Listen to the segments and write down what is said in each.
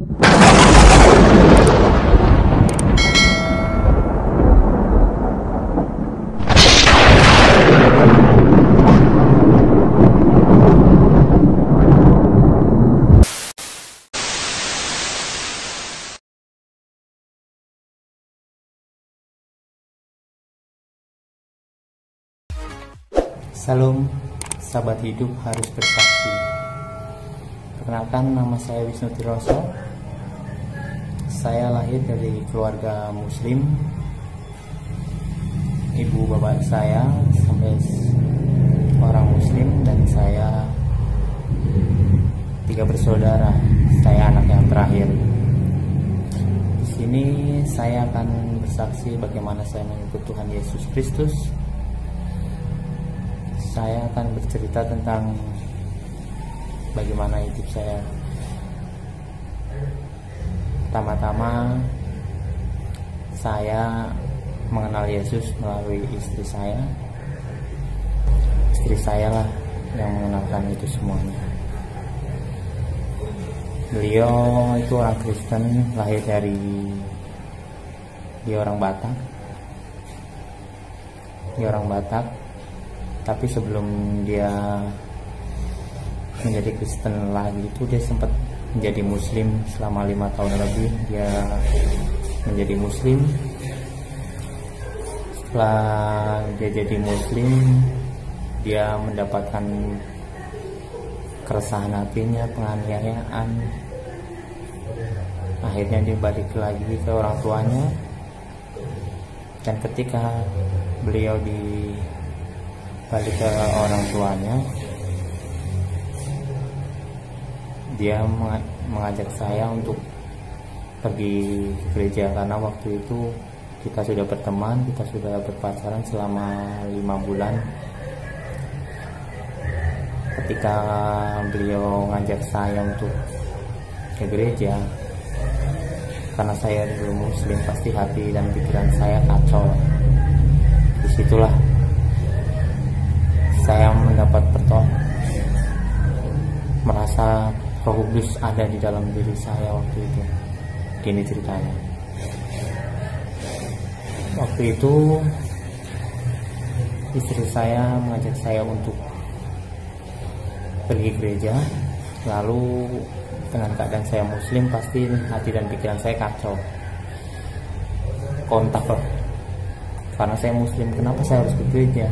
Salam, sahabat hidup harus bersaksi. Perkenalkan, nama saya Wisnu Tiroso. Saya lahir dari keluarga muslim. Ibu bapak saya sampai orang muslim dan saya 3 bersaudara. Saya anak yang terakhir. Di sini saya akan bersaksi bagaimana saya mengikut Tuhan Yesus Kristus. Saya akan bercerita tentang bagaimana hidup saya. Pertama-tama saya mengenal Yesus melalui istri saya. Istri saya lah yang mengenalkan itu semuanya. Beliau itu orang Kristen, lahir dia orang Batak. Dia orang Batak. Tapi sebelum dia menjadi Kristen lagi itu dia sempat menjadi Muslim selama 5 tahun lebih. Dia menjadi Muslim. Setelah dia jadi Muslim, dia mendapatkan keresahan hatinya, penganiayaan. Akhirnya dia balik lagi ke orang tuanya. Dan ketika beliau balik ke orang tuanya, dia mengajak saya untuk pergi ke gereja, karena waktu itu kita sudah berteman, kita sudah berpacaran selama 5 bulan. Ketika beliau ngajak saya untuk ke gereja, karena saya dulu muslim, pasti hati dan pikiran saya kacau. Disitulah saya mendapat merasa Roh Kudus ada di dalam diri saya waktu itu. Gini ceritanya. Waktu itu istri saya mengajak saya untuk pergi gereja. Lalu dengan keadaan saya muslim, pasti hati dan pikiran saya kacau. Kontak loh. Karena saya muslim, kenapa saya harus ke gereja?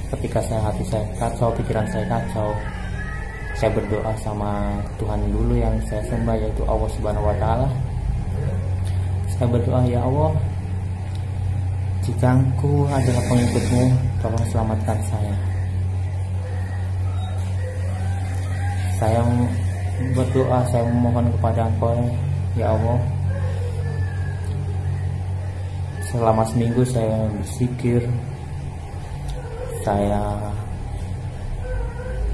Ketika hati saya kacau, pikiran saya kacau, saya berdoa sama Tuhan dulu yang saya sembah, yaitu Allah Subhanahu wa Ta'ala. Saya berdoa, ya Allah, jika Engkau adalah pengikut-Mu, tolong selamatkan saya. Saya berdoa, saya memohon kepada Engkau, ya Allah. Selama seminggu saya berzikir, saya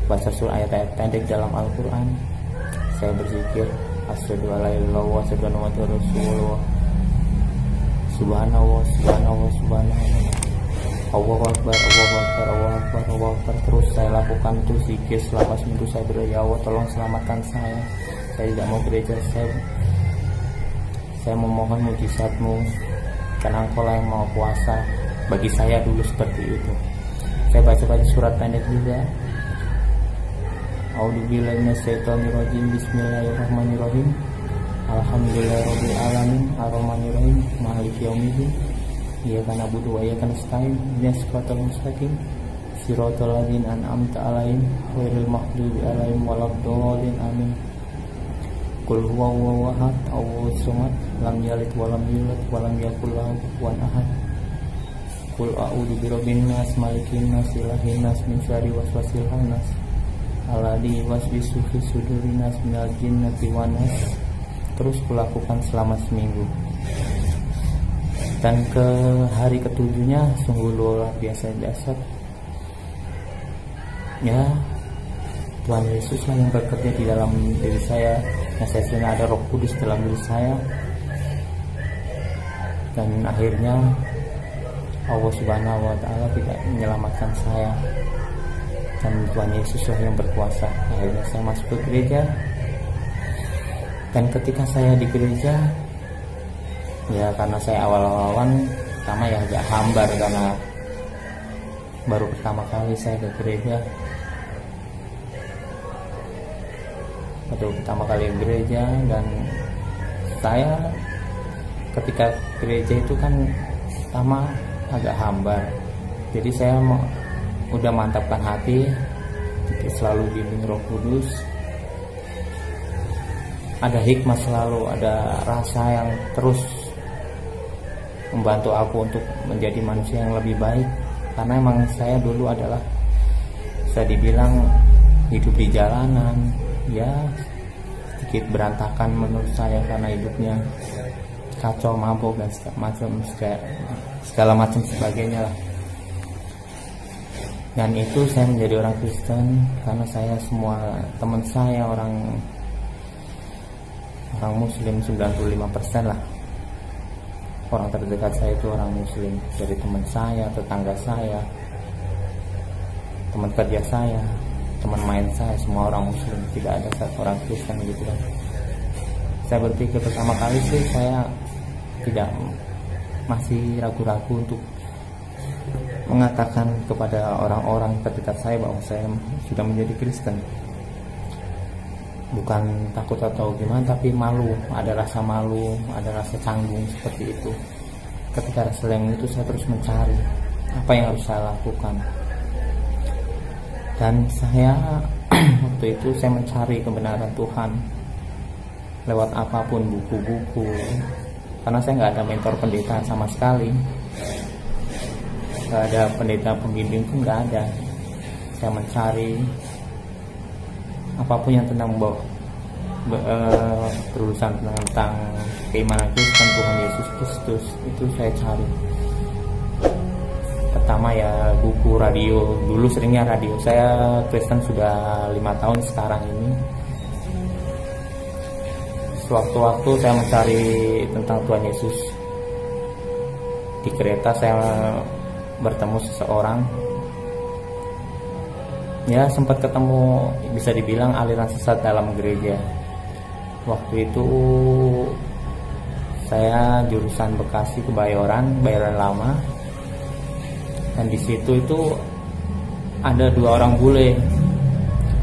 baca surah ayat-ayat pendek dalam Al-Quran. Saya berzikir, asyhadu alla ilaha illallah wa asyhadu anna muhammadar rasulullah. Subhanallah, subhanallah, subhanallah. Allahu akbar, Allahu akbar, Allahu akbar, Allahu akbar. Terus saya lakukan itu zikir selama seminggu. Saya berdoa, ya Allah, tolong selamatkan saya. Saya tidak mau gereja. Saya memohon mujizat-Mu, karena Engkau lah yang mau kuasa. Bagi saya dulu seperti itu. Saya baca surat pendek juga. A'udzubillahi minasyaitonirrajim. Bismillahirrahmanirrahim. Alhamdulillahirabbil alamin, arrahmanirrahim, maliki yaumiddin. Iyyaka na'budu wa iyyaka nasta'in. Ihdinas siratal mustaqim. Siratal ladzina an'amta 'alaihim ghairil maghdubi 'alaihim waladdallin. Amin. Qul huwallahu ahad, Allahus samad, lam yalid wa lam yulad wa lam yakul lahu kufuwan ahad. Qul a'udzu birabbin nas, malikin nas, ilahin nas, min syarri waswasil khannas, alladzi yuwaswisu fi sudurin nas, minal jinnati wan nas. Terus kulakukan selama seminggu. Dan ke hari ketujuhnya sungguh luar biasa dahsyat. Ya, Tuhan Yesus lah yang bekerja di dalam diri saya. Yang saya sering ada Roh Kudus dalam diri saya. Dan akhirnya Allah Subhanahu wa Ta'ala tidak menyelamatkan saya. dan Tuhan Yesuslah yang berkuasa. Akhirnya saya masuk ke gereja, dan ketika saya di gereja, ya karena saya awal-awalan pertama ya agak hambar karena baru pertama kali saya ke gereja. Dan saya ketika gereja itu kan pertama agak hambar, jadi saya udah mantapkan hati selalu bimbing Roh Kudus, ada hikmah selalu, ada rasa yang terus membantu aku untuk menjadi manusia yang lebih baik. Karena emang saya dulu adalah, saya dibilang hidup di jalanan, ya sedikit berantakan menurut saya karena hidupnya kacau, mabuk dan segala macam sebagainya lah. Dan itu saya menjadi orang Kristen karena saya semua teman saya orang Muslim, 95% lah. Orang terdekat saya itu orang Muslim, dari teman saya, tetangga saya, teman kerja saya, teman main saya, semua orang Muslim, tidak ada satu orang Kristen gitu kan. Saya berpikir pertama kali sih saya masih ragu-ragu untuk mengatakan kepada orang-orang terdekat saya bahwa saya sudah menjadi Kristen. Bukan takut atau gimana, tapi malu, ada rasa malu, ada rasa canggung seperti itu. Ketika rasa yang itu saya terus mencari apa yang harus saya lakukan. Dan saya waktu itu saya mencari kebenaran Tuhan lewat apapun, buku-buku, karena saya nggak ada mentor pendeta sama sekali, nggak ada pendeta pembimbing pun nggak ada. Saya mencari apapun yang tentang berurusan tentang keimanan Kristen, Tuhan Yesus Kristus, itu saya cari. Pertama ya buku, radio, dulu seringnya radio. Saya Kristen sudah 5 tahun sekarang ini. Sewaktu-waktu saya mencari tentang Tuhan Yesus. Di kereta saya bertemu seseorang, ya sempat ketemu, bisa dibilang aliran sesat dalam gereja. Waktu itu saya jurusan Bekasi Kebayoran lama, dan di situ itu ada 2 orang bule.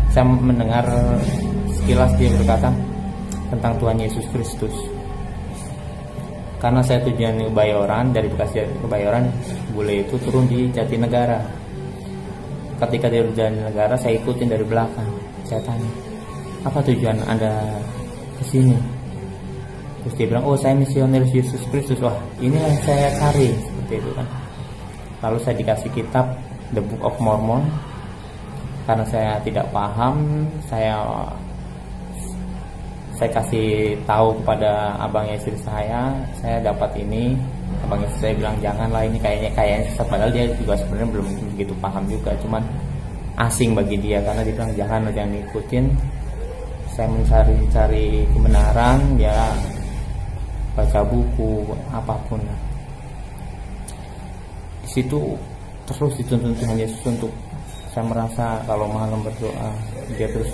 Saya mendengar sekilas dia berkata tentang Tuhan Yesus Kristus. Karena saya tujuan Kebayoran, dari Bekasi Kebayoran, bule itu turun di Jatinegara. Ketika dia berjalan di negara, saya ikutin dari belakang. Saya tanya, apa tujuan Anda kesini? Terus dia bilang, oh saya misioner Yesus Kristus. Wah, inilah yang saya cari, seperti itu kan. Lalu saya dikasih kitab The Book of Mormon. Karena saya tidak paham, saya kasih tahu kepada abangnya istri saya dapat ini. Abang istri saya bilang janganlah, ini kayaknya sesat, padahal dia juga sebenarnya belum begitu paham juga, cuman asing bagi dia karena dia bilang jangan ikutin. Saya mencari kebenaran, ya baca buku apapun. Di situ terus dituntun Tuhan Yesus untuk saya merasa kalau malam berdoa dia terus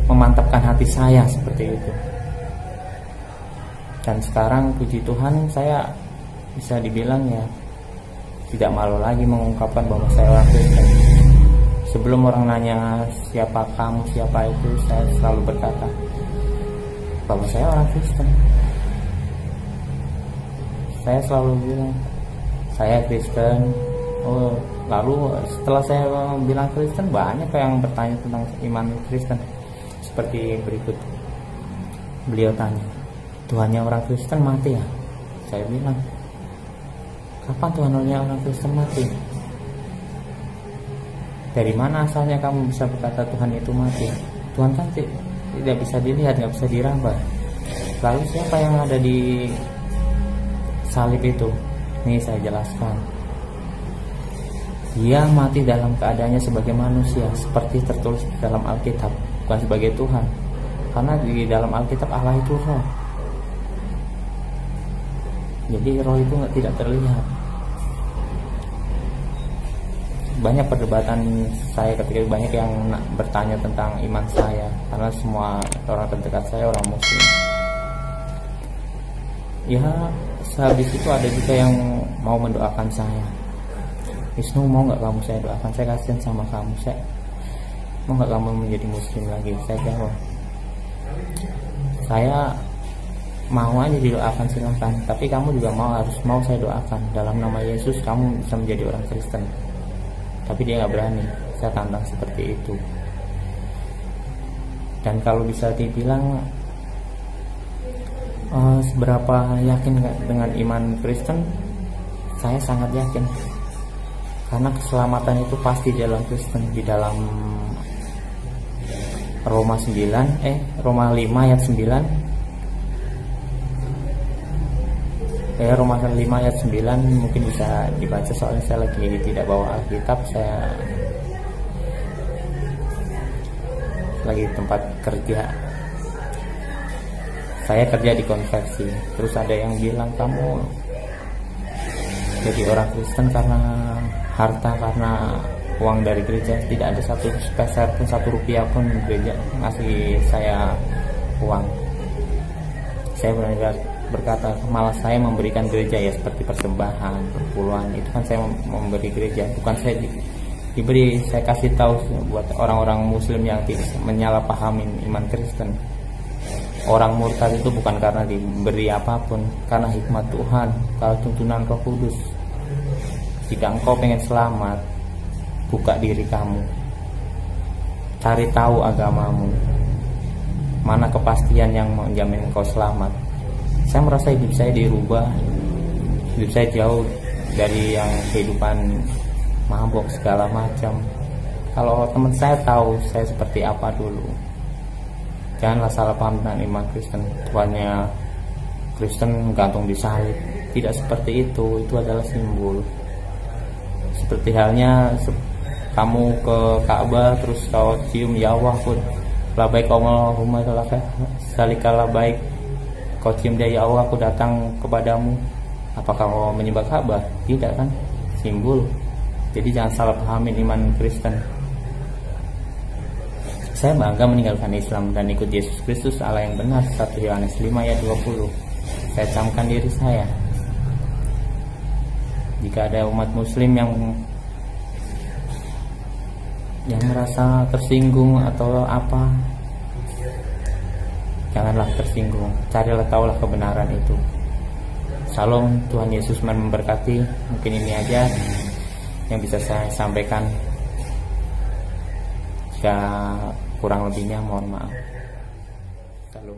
memantapkan hati saya seperti itu. Dan sekarang puji Tuhan saya bisa dibilang ya tidak malu lagi mengungkapkan bahwa saya orang Kristen. Sebelum orang nanya siapa kamu, siapa itu, saya selalu berkata bahwa saya orang Kristen. Saya selalu bilang saya Kristen. Oh, lalu setelah saya bilang Kristen, banyak yang bertanya tentang iman Kristen. Seperti berikut, beliau tanya, Tuhannya orang Kristen mati ya? Saya bilang, kapan Tuhannya orang Kristen mati? Dari mana asalnya kamu bisa berkata Tuhan itu mati? Tuhan kan tidak bisa dilihat, nggak bisa diraba. Lalu siapa yang ada di salib itu? Ini saya jelaskan. Dia mati dalam keadaannya sebagai manusia, seperti tertulis di dalam Alkitab, bukan sebagai Tuhan. Karena di dalam Alkitab Allah itu roh. Jadi roh itu tidak terlihat. banyak perdebatan saya ketika banyak yang bertanya tentang iman saya, karena semua orang terdekat saya orang muslim. Ya, sehabis itu ada juga yang mau mendoakan saya. Wisnu, mau nggak kamu saya doakan? Saya kasihan sama kamu. Mau nggak kamu menjadi muslim lagi? Saya jawab, saya mau aja didoakan, silahkan. Tapi kamu juga harus mau saya doakan dalam nama Yesus kamu bisa menjadi orang Kristen. Tapi dia nggak berani. Saya tantang seperti itu. Dan kalau bisa dibilang seberapa yakin dengan iman Kristen, saya sangat yakin. Karena keselamatan itu pasti di dalam Kristen. Di dalam Roma 5 ayat 9. Roma 5 ayat 9 mungkin bisa dibaca, soalnya saya lagi tidak bawa Alkitab, saya lagi tempat kerja. Saya kerja di konversi. Terus ada yang bilang, kamu jadi orang Kristen karena harta, karena uang dari gereja. Tidak ada satu peser pun, ₹1 pun gereja ngasih saya uang. Saya berkata, malah saya memberikan gereja ya, seperti persembahan, perpuluhan, itu kan saya memberi gereja, bukan saya diberi. Saya kasih tahu buat orang-orang muslim yang tidak menyalahpahami iman Kristen. Orang murtad itu bukan karena diberi apapun, karena hikmat Tuhan, kalau tuntunan Roh Kudus. Jika engkau pengen selamat, buka diri kamu, cari tahu agamamu, mana kepastian yang menjamin engkau selamat. Saya merasa hidup saya dirubah, hidup saya jauh dari yang kehidupan mabok segala macam. Kalau teman saya tahu saya seperti apa dulu. Janganlah salah paham tentang iman Kristen. Tuhannya Kristen gantung di salib. Tidak seperti itu adalah simbol. Seperti halnya kamu ke Ka'bah terus kau cium, ya Allah pun labaik Allahumma salikalah baik, kau cium dia, ya Allah aku datang kepadamu. Apakah kau menyembah Ka'bah? Tidak kan? Simbol. Jadi jangan salah pahamin iman Kristen. Saya bangga meninggalkan Islam dan ikut Yesus Kristus Allah yang benar. 1 Yohanes 5 ayat 20. Saya camkan diri saya. Jika ada umat muslim yang merasa tersinggung atau apa, janganlah tersinggung. Carilah, tahulah kebenaran itu. Salam, Tuhan Yesus memberkati. Mungkin ini aja yang bisa saya sampaikan. Jika kurang lebihnya mohon maaf. Salam.